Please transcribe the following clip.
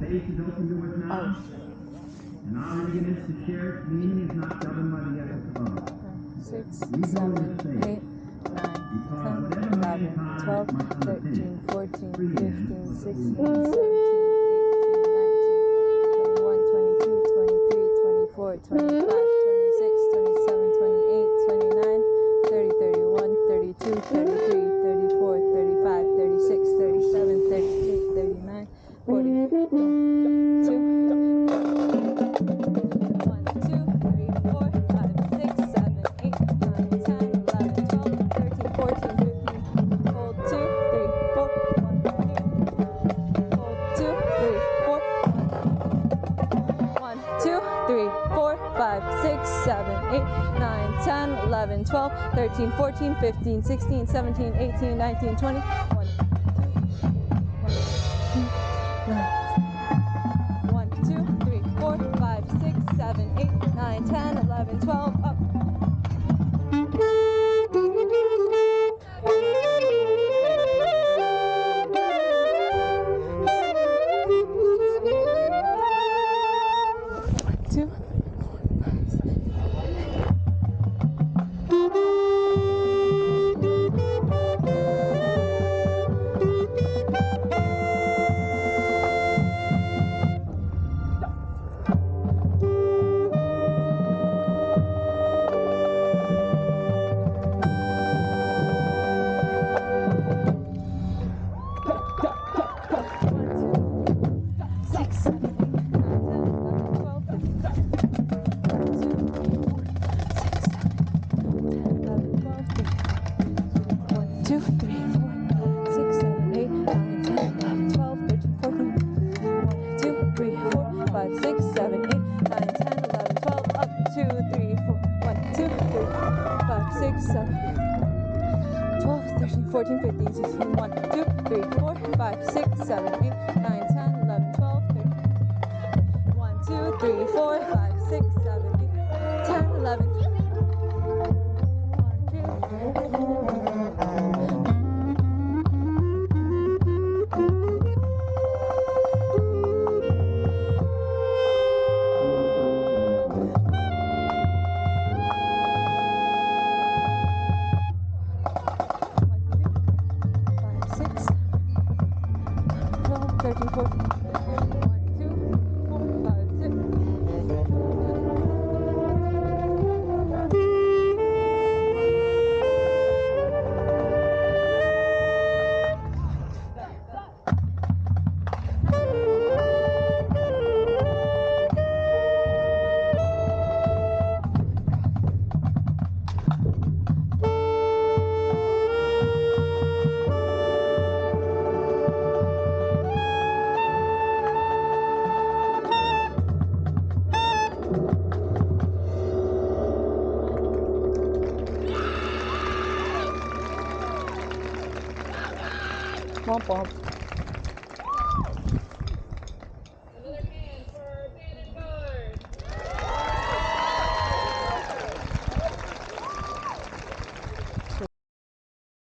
space is open to us now. And our readiness to share its meaning is not governed by the ethics of others. 6, 7, 8, 9, 10, 11, 12, 13, 14, 15, 16, 17, 18, 19, 20, 21, 22, 23, 24, 25, 26, 27, 28, 29, 30, 31, 32, 33, 34, 35, 36, 37, 38, 39, 40, 2, 1, 2, 3, 4, 5, 6, 7, 8, 9, 10, 11, 12, 13, 14, 15, hold 2, 3, 4, 1, 2, hold 2, 3, 4, 1, 2, 3, 4, 5, 6, 7, 8, 9, 10, 11, 12, 13, 14, 15, 16, 17, 18, 19, 20, 1, 2, 3, 4, 5, 6, 7, 8, 9, 10, 11, 12, up. Womp womp.